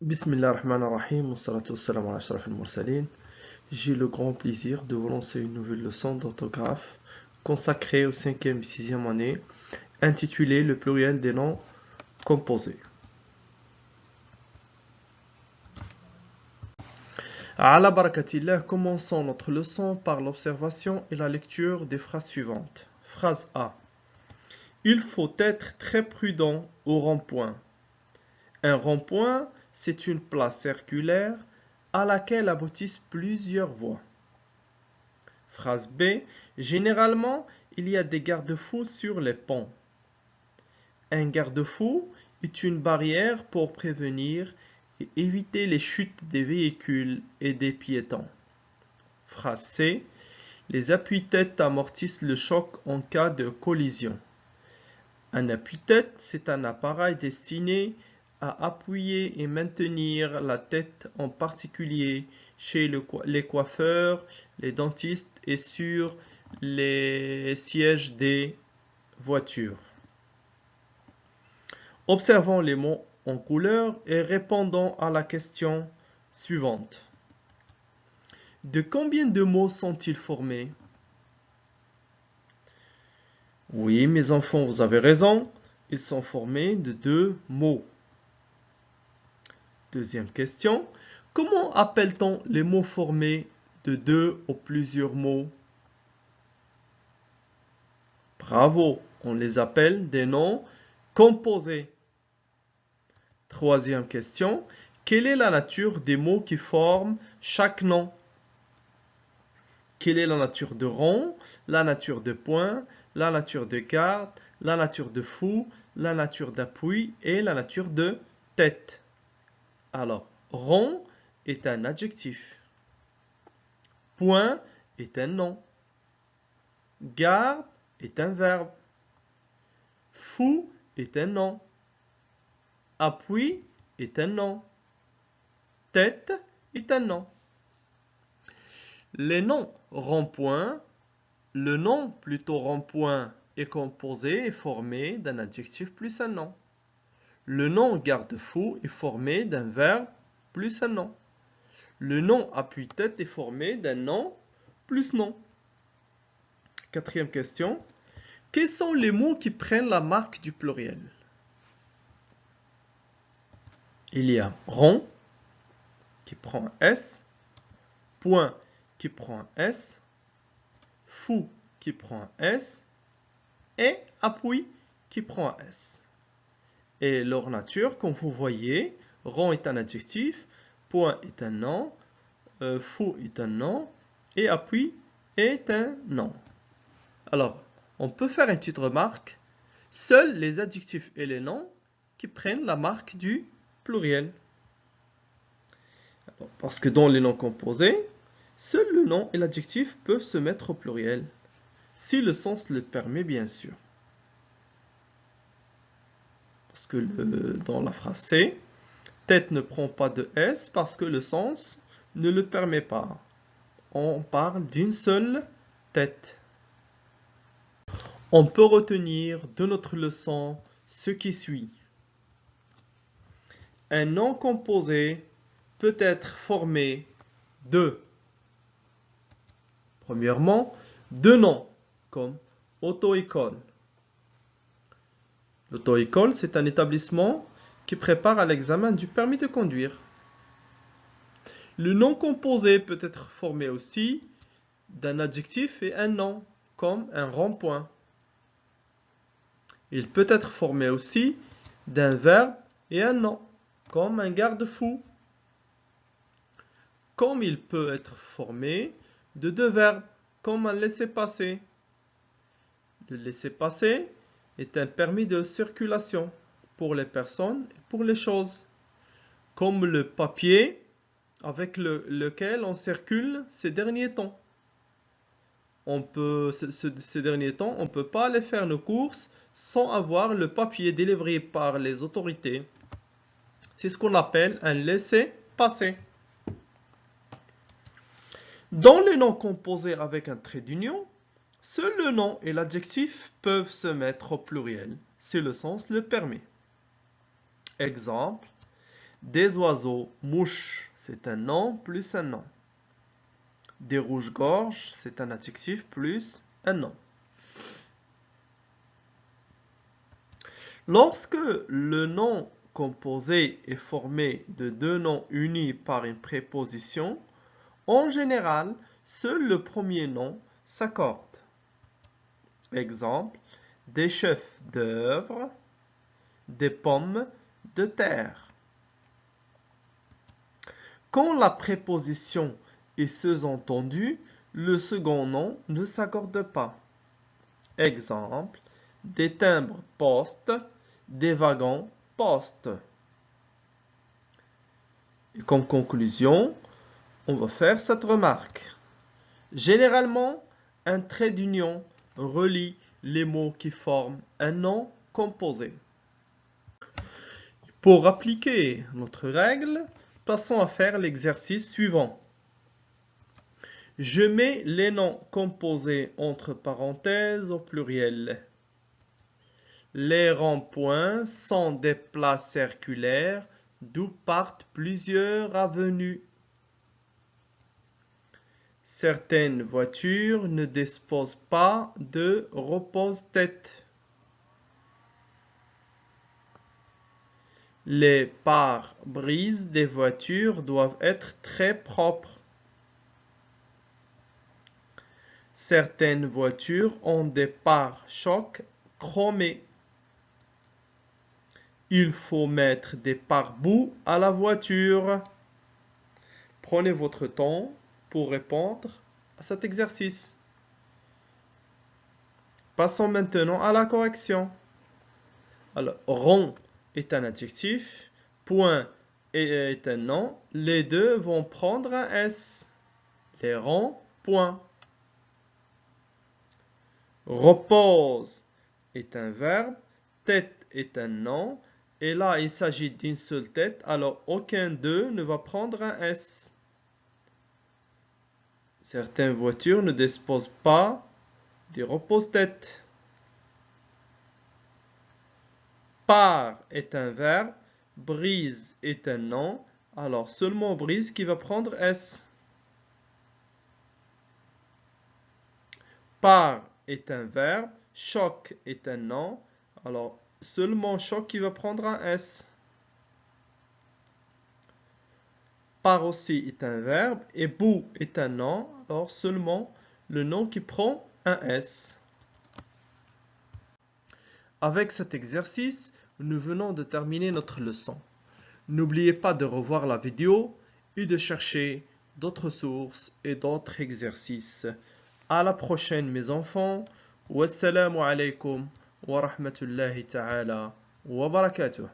Bismillah ar-Rahman ar-Rahim, wassalatu wassalamu ala ashraf al-mursalin. J'ai le grand plaisir de vous lancer une nouvelle leçon d'orthographe consacrée au 5e et 6e année, intitulée Le pluriel des noms composés. Ala barakatillah, commençons notre leçon par l'observation et la lecture des phrases suivantes. Phrase A. Il faut être très prudent au rond-point. Un rond-point, c'est une place circulaire à laquelle aboutissent plusieurs voies. Phrase B. Généralement, il y a des garde-fous sur les ponts. Un garde-fou est une barrière pour prévenir et éviter les chutes des véhicules et des piétons. Phrase C. Les appuis-têtes amortissent le choc en cas de collision. Un appuie-tête, c'est un appareil destiné à appuyer et maintenir la tête, en particulier chez les coiffeurs, les dentistes et sur les sièges des voitures. Observons les mots en couleur et répondons à la question suivante. De combien de mots sont-ils formés? Oui, mes enfants, vous avez raison. Ils sont formés de 2 mots. Deuxième question. Comment appelle-t-on les mots formés de 2 ou plusieurs mots? Bravo, on les appelle des noms composés. Troisième question. Quelle est la nature des mots qui forment chaque nom? Quelle est la nature de rond, la nature de point, la nature de garde, la nature de fou, la nature d'appui et la nature de tête? Alors, rond est un adjectif. Point est un nom. Garde est un verbe. Fou est un nom. Appui est un nom. Tête est un nom. Les noms rond-point, le nom plutôt rond-point est composé et formé d'un adjectif plus un nom. Le nom garde-fou est formé d'un verbe plus un nom. Le nom appuie-tête est formé d'un nom plus nom. Quatrième question. Quels sont les mots qui prennent la marque du pluriel? Il y a rond qui prend un S, point qui prend un S, fou qui prend un S et appui qui prend un S. Et leur nature, comme vous voyez, rond est un adjectif, point est un nom, fou est un nom et appui est un nom. Alors, on peut faire une petite remarque. Seuls les adjectifs et les noms qui prennent la marque du pluriel. Parce que dans les noms composés, seul le nom et l'adjectif peuvent se mettre au pluriel, si le sens le permet bien sûr. Parce que dans la phrase C, tête ne prend pas de S parce que le sens ne le permet pas. On parle d'une seule tête. On peut retenir de notre leçon ce qui suit. Un nom composé peut être formé de, premièrement, deux noms, comme auto-école. L'auto-école, c'est un établissement qui prépare à l'examen du permis de conduire. Le nom composé peut être formé aussi d'un adjectif et un nom, comme un rond-point. Il peut être formé aussi d'un verbe et un nom, comme un garde-fou. Comme il peut être formé de deux verbes, comme un laissez-passer. Le laissez-passer est un permis de circulation pour les personnes et pour les choses, comme le papier avec lequel on circule ces derniers temps. Ces derniers temps, on ne peut pas aller faire nos courses sans avoir le papier délivré par les autorités. C'est ce qu'on appelle un laissez-passer. Dans les noms composés avec un trait d'union, seul le nom et l'adjectif peuvent se mettre au pluriel, si le sens le permet. Exemple, Des oiseaux, mouches, c'est un nom plus un nom. Des rouges-gorges, c'est un adjectif plus un nom. Lorsque le nom composé est formé de deux noms unis par une préposition, en général, seul le premier nom s'accorde. Exemple, des chefs d'œuvre, des pommes de terre. Quand la préposition est sous-entendue, le second nom ne s'accorde pas. Exemple, des timbres-poste, des wagons-poste. Et comme conclusion, on va faire cette remarque. Généralement, un trait d'union relie les mots qui forment un nom composé. Pour appliquer notre règle, passons à faire l'exercice suivant. Je mets les noms composés entre parenthèses au pluriel. Les ronds-points sont des places circulaires d'où partent plusieurs avenues. Certaines voitures ne disposent pas de repose-tête. Les pare-brises des voitures doivent être très propres. Certaines voitures ont des pare-chocs chromés. Il faut mettre des pare-boues à la voiture. Prenez votre temps pour répondre à cet exercice. Passons maintenant à la correction. Alors, rond est un adjectif, point est un nom. Les deux vont prendre un S. Les ronds, point. Repose est un verbe, tête est un nom. Et là, il s'agit d'une seule tête, alors aucun d'eux ne va prendre un S. Certaines voitures ne disposent pas de repose-tête. Part est un verbe, brise est un nom, alors seulement brise qui va prendre S. Part est un verbe, choc est un nom, alors seulement choc qui va prendre un S. Part aussi est un verbe et bout est un nom, alors seulement le nom qui prend un S. Avec cet exercice, nous venons de terminer notre leçon. N'oubliez pas de revoir la vidéo et de chercher d'autres sources et d'autres exercices. À la prochaine mes enfants. Wassalamu alaikum wa rahmatullahi ta'ala wa barakatuh.